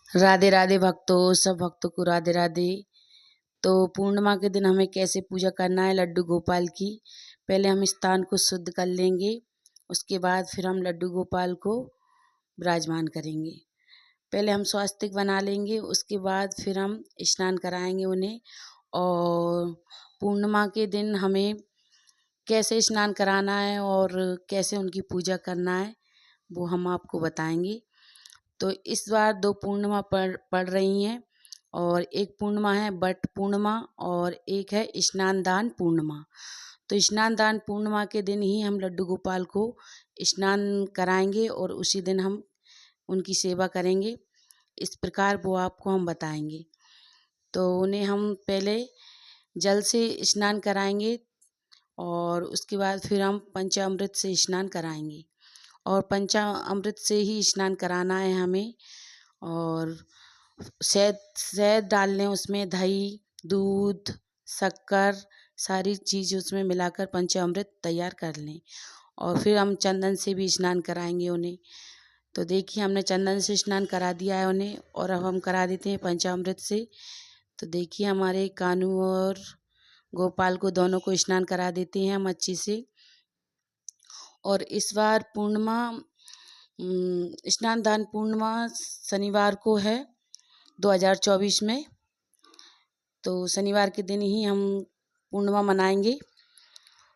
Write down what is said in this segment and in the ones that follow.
राधे राधे भक्तों, सब भक्तों को राधे राधे। तो पूर्णिमा के दिन हमें कैसे पूजा करना है लड्डू गोपाल की। पहले हम स्थान को शुद्ध कर लेंगे, उसके बाद फिर हम लड्डू गोपाल को विराजमान करेंगे। पहले हम स्वास्तिक बना लेंगे, उसके बाद फिर हम स्नान कराएंगे उन्हें। और पूर्णिमा के दिन हमें कैसे स्नान कराना है और कैसे उनकी पूजा करना है वो हम आपको बताएंगे। तो इस बार 2 पूर्णिमा पड़ रही हैं और एक पूर्णिमा है बट पूर्णिमा और एक है स्नान दान पूर्णिमा। तो स्नान दान पूर्णिमा के दिन ही हम लड्डू गोपाल को स्नान कराएंगे और उसी दिन हम उनकी सेवा करेंगे। इस प्रकार वो आपको हम बताएंगे। तो उन्हें हम पहले जल से स्नान कराएंगे और उसके बाद फिर हम पंचामृत से स्नान कराएंगे और पंचामृत से ही स्नान कराना है हमें। और शहद डाल लें उसमें, दही, दूध, शक्कर, सारी चीज़ उसमें मिलाकर पंचामृत तैयार कर लें। और फिर हम चंदन से भी स्नान कराएंगे उन्हें। तो देखिए हमने चंदन से स्नान करा दिया है उन्हें और अब हम करा देते हैं पंचामृत से। तो देखिए हमारे कान्हू और गोपाल को दोनों को स्नान करा देते हैं हम अच्छे से। और इस बार पूर्णिमा स्नान दान पूर्णिमा शनिवार को है 2024 में। तो शनिवार के दिन ही हम पूर्णिमा मनाएंगे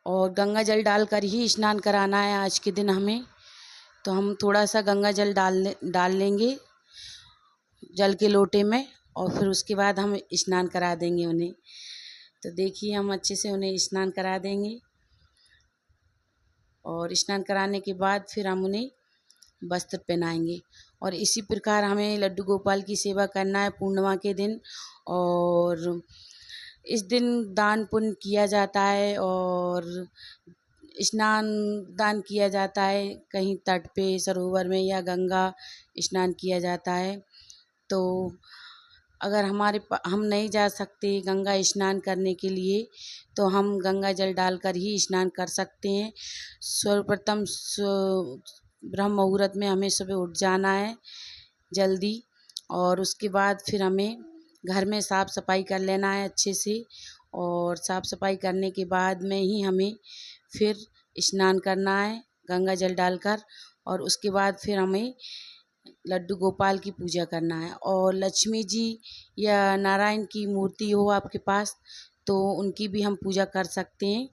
और गंगा जल डालकर ही स्नान कराना है आज के दिन हमें। तो हम थोड़ा सा गंगा जल डाल लेंगे जल के लोटे में और फिर उसके बाद हम स्नान करा देंगे उन्हें। तो देखिए हम अच्छे से उन्हें स्नान करा देंगे और स्नान कराने के बाद फिर हम उन्हें वस्त्र पहनाएंगे। और इसी प्रकार हमें लड्डू गोपाल की सेवा करना है पूर्णिमा के दिन। और इस दिन दान पुण्य किया जाता है और स्नान दान किया जाता है, कहीं तट पे सरोवर में या गंगा स्नान किया जाता है। तो अगर हम नहीं जा सकते गंगा स्नान करने के लिए तो हम गंगा जल डालकर ही स्नान कर सकते हैं। सर्वप्रथम ब्रह्म मुहूर्त में हमें सुबह उठ जाना है जल्दी और उसके बाद फिर हमें घर में साफ़ सफाई कर लेना है अच्छे से। और साफ़ सफाई करने के बाद में ही हमें फिर स्नान करना है गंगा जल डालकर। और उसके बाद फिर हमें लड्डू गोपाल की पूजा करना है। और लक्ष्मी जी या नारायण की मूर्ति हो आपके पास तो उनकी भी हम पूजा कर सकते हैं।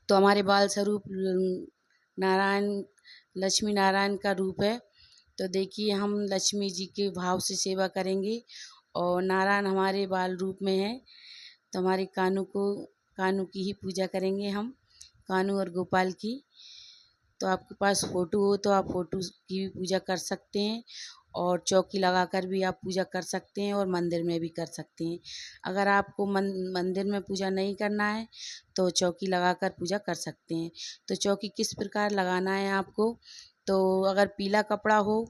तो हमारे बाल स्वरूप नारायण लक्ष्मी नारायण का रूप है। तो देखिए हम लक्ष्मी जी के भाव से सेवा करेंगे और नारायण हमारे बाल रूप में है। तो हमारे कान्हू की ही पूजा करेंगे हम, कान्हू और गोपाल की। तो आपके पास फ़ोटो हो तो आप फ़ोटो की भी पूजा कर सकते हैं और चौकी लगाकर भी आप पूजा कर सकते हैं और मंदिर में भी कर सकते हैं। अगर आपको मंदिर में पूजा नहीं करना है तो चौकी लगाकर पूजा कर सकते हैं। तो चौकी किस प्रकार लगाना है आपको, तो अगर पीला कपड़ा हो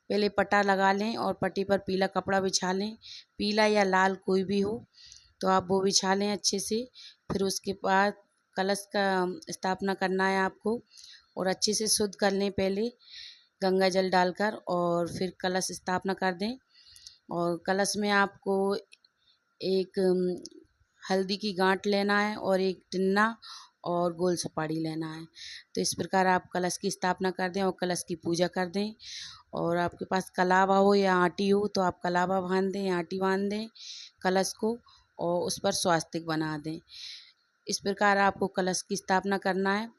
पहले पटा लगा लें और पट्टी पर पीला कपड़ा बिछा लें, पीला या लाल कोई भी हो तो आप वो बिछा लें अच्छे से। फिर उसके बाद कलश का स्थापना करना है आपको और अच्छे से शुद्ध कर लें पहले गंगा जल डालकर और फिर कलश स्थापना कर दें। और कलश में आपको एक हल्दी की गांठ लेना है और एक टिन्ना और गोल सुपारी लेना है। तो इस प्रकार आप कलश की स्थापना कर दें और कलश की पूजा कर दें। और आपके पास कलावा हो या आटी हो तो आप कलावा बांध दें, आटी बांध दें कलश को और उस पर स्वास्तिक बना दें। इस प्रकार आपको कलश की स्थापना करना है।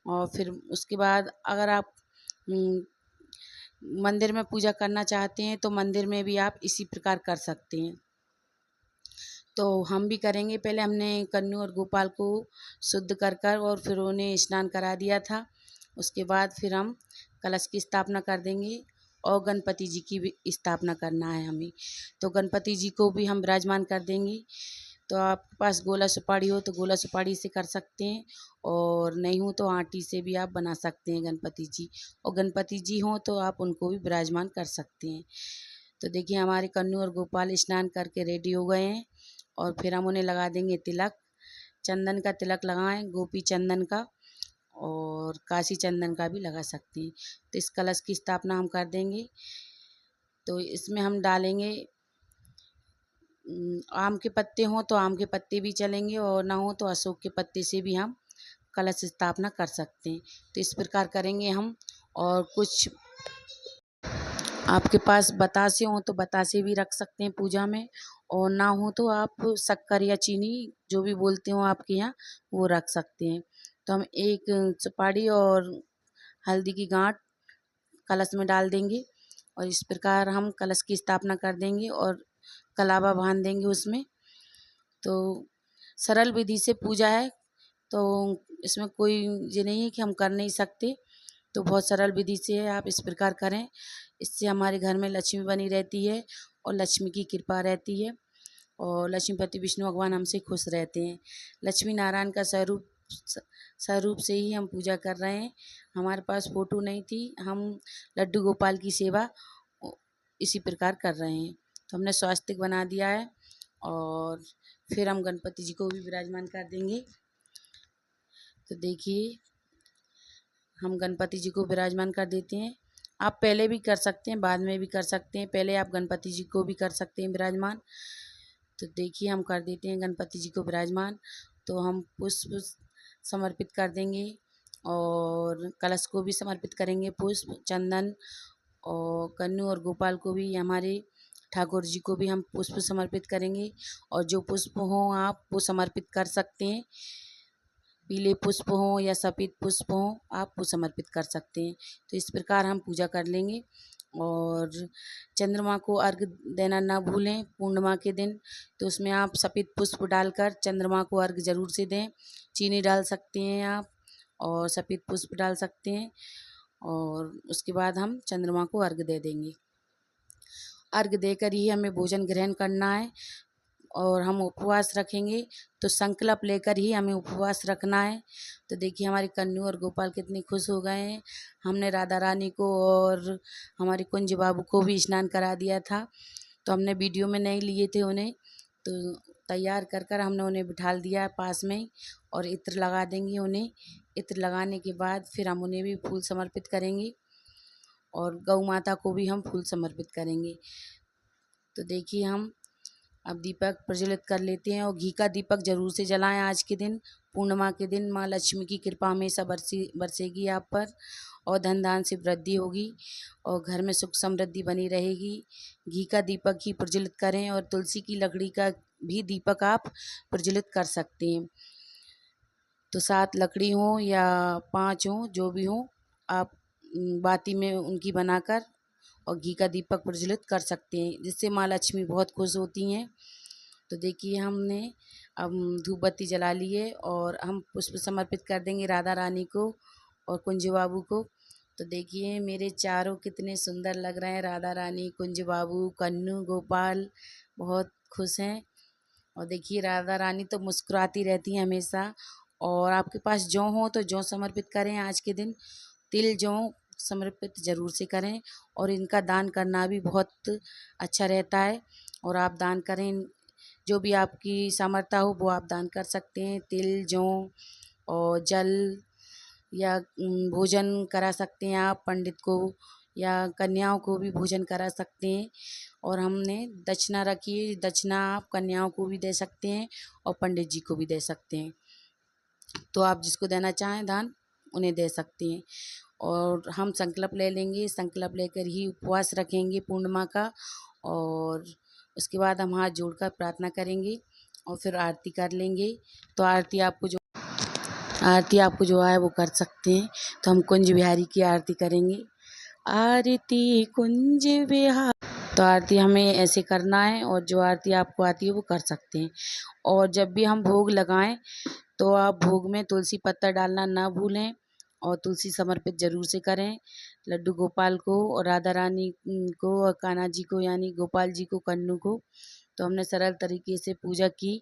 और फिर उसके बाद अगर आप मंदिर में पूजा करना चाहते हैं तो मंदिर में भी आप इसी प्रकार कर सकते हैं। तो हम भी करेंगे। पहले हमने कन्नू और गोपाल को शुद्ध कर और फिर उन्हें स्नान करा दिया था। उसके बाद फिर हम कलश की स्थापना कर देंगे और गणपति जी की भी स्थापना करना है हमें। तो गणपति जी को भी हम विराजमान कर देंगे। तो आपके पास गोला सुपारी हो तो गोला सुपारी से कर सकते हैं और नहीं हो तो आटी से भी आप बना सकते हैं गणपति जी। और गणपति जी हों तो आप उनको भी विराजमान कर सकते हैं। तो देखिए हमारे कन्नू और गोपाल स्नान करके रेडी हो गए हैं और फिर हम उन्हें लगा देंगे तिलक। चंदन का तिलक लगाएं, गोपी चंदन का और काशी चंदन का भी लगा सकते हैं। तो इस कलश की स्थापना हम कर देंगे। तो इसमें हम डालेंगे आम के पत्ते हों तो आम के पत्ते भी चलेंगे, और ना हो तो अशोक के पत्ते से भी हम कलश स्थापना कर सकते हैं। तो इस प्रकार करेंगे हम। और कुछ आपके पास बतासे हों तो बतासे भी रख सकते हैं पूजा में, और ना हो तो आप शक्कर या चीनी जो भी बोलते हो आपके यहाँ वो रख सकते हैं। तो हम एक सुपारी और हल्दी की गांठ कलश में डाल देंगे, और इस प्रकार हम कलश की स्थापना कर देंगे और कलावा बांध देंगे उसमें। तो सरल विधि से पूजा है, तो इसमें कोई ये नहीं है कि हम कर नहीं सकते। तो बहुत सरल विधि से है, आप इस प्रकार करें। इससे हमारे घर में लक्ष्मी बनी रहती है और लक्ष्मी की कृपा रहती है, और लक्ष्मीपति विष्णु भगवान हमसे खुश रहते हैं। लक्ष्मी नारायण का स्वरूप से ही हम पूजा कर रहे हैं। हमारे पास फ़ोटो नहीं थी, हम लड्डू गोपाल की सेवा इसी प्रकार कर रहे हैं। तो हमने स्वास्तिक बना दिया है, और फिर हम गणपति जी को भी विराजमान कर देंगे। तो देखिए, हम गणपति जी को विराजमान कर देते हैं। आप पहले भी कर सकते हैं, बाद में भी कर सकते हैं। पहले आप गणपति जी को भी कर सकते हैं विराजमान। तो देखिए, हम कर देते हैं गणपति जी को विराजमान। तो हम पुष्प समर्पित कर देंगे, और कलश को भी समर्पित करेंगे पुष्प, चंदन, और कन्नू और गोपाल को भी, हमारे ठाकुर जी को भी हम पुष्प समर्पित करेंगे। और जो पुष्प हों आप वो समर्पित कर सकते हैं, पीले पुष्प हों या सफ़ेद पुष्प हों, आप वो समर्पित कर सकते हैं। तो इस प्रकार हम पूजा कर लेंगे। और चंद्रमा को अर्घ देना ना भूलें पूर्णिमा के दिन। तो उसमें आप सफ़ेद पुष्प डालकर चंद्रमा को अर्घ ज़रूर से दें। चीनी डाल सकते हैं आप, और सफ़ेद पुष्प डाल सकते हैं, और उसके बाद हम चंद्रमा को अर्घ दे देंगे। अर्घ देकर ही हमें भोजन ग्रहण करना है, और हम उपवास रखेंगे। तो संकल्प लेकर ही हमें उपवास रखना है। तो देखिए, हमारे कन्नू और गोपाल कितने खुश हो गए हैं। हमने राधा रानी को और हमारे कुंज बाबू को भी स्नान करा दिया था। तो हमने वीडियो में नहीं लिए थे उन्हें, तो तैयार कर कर हमने उन्हें बिठाल दिया पास में, और इत्र लगा देंगे उन्हें। इत्र लगाने के बाद फिर हम उन्हें भी फूल समर्पित करेंगे, और गौ माता को भी हम फूल समर्पित करेंगे। तो देखिए, हम अब दीपक प्रज्वलित कर लेते हैं, और घी का दीपक जरूर से जलाएं आज के दिन, पूर्णिमा के दिन। माँ लक्ष्मी की कृपा हमेशा बरसेगी आप पर, और धन धान से वृद्धि होगी, और घर में सुख समृद्धि बनी रहेगी। घी का दीपक ही प्रज्वलित करें, और तुलसी की लकड़ी का भी दीपक आप प्रज्वलित कर सकते हैं। तो 7 लकड़ी हो या 5 हो, जो भी हो, आप बाती में उनकी बनाकर और घी का दीपक प्रज्वलित कर सकते हैं, जिससे माँ लक्ष्मी बहुत खुश होती हैं। तो देखिए, हमने अब धूप बत्ती जला ली है, और हम पुष्प समर्पित कर देंगे राधा रानी को और कुंज बाबू को। तो देखिए, मेरे चारों कितने सुंदर लग रहे हैं। राधा रानी, कुंज बाबू, कन्नू, गोपाल बहुत खुश हैं। और देखिए, राधा रानी तो मुस्कुराती रहती हैं हमेशा। और आपके पास जौ हो तो जौ समर्पित करें आज के दिन। तिल जौ समर्पित ज़रूर से करें, और इनका दान करना भी बहुत अच्छा रहता है। और आप दान करें, जो भी आपकी सामर्थ्य हो वो आप दान कर सकते हैं। तिल, जौ और जल, या भोजन करा सकते हैं आप पंडित को, या कन्याओं को भी भोजन करा सकते हैं। और हमने दक्षिणा रखी है, दक्षिणा आप कन्याओं को भी दे सकते हैं और पंडित जी को भी दे सकते हैं। तो आप जिसको देना चाहें दान, उन्हें दे सकते हैं। और हम संकल्प ले लेंगे, संकल्प लेकर ही उपवास रखेंगे पूर्णिमा का। और उसके बाद हम हाथ जोड़कर प्रार्थना करेंगे, और फिर आरती कर लेंगे। तो आरती आपको जो आए वो कर सकते हैं। तो हम कुंज बिहारी की आरती करेंगे। आरती कुंज बिहारी। तो आरती हमें ऐसे करना है, और जो आरती आपको आती है वो कर सकते हैं। और जब भी हम भोग लगाएं तो आप भोग में तुलसी पत्ता डालना ना भूलें, और तुलसी समर्पित ज़रूर से करें लड्डू गोपाल को और राधा रानी को और कान्हा जी को, यानी गोपाल जी को, कन्नू को। तो हमने सरल तरीके से पूजा की,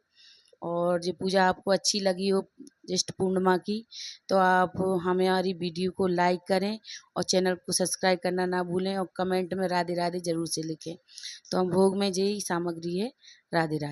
और ये पूजा आपको अच्छी लगी हो ज्येष्ठ पूर्णिमा की, तो आप हमारी वीडियो को लाइक करें, और चैनल को सब्सक्राइब करना ना भूलें, और कमेंट में राधे राधे ज़रूर से लिखें। तो हम भोग में यही सामग्री है। राधे राधे।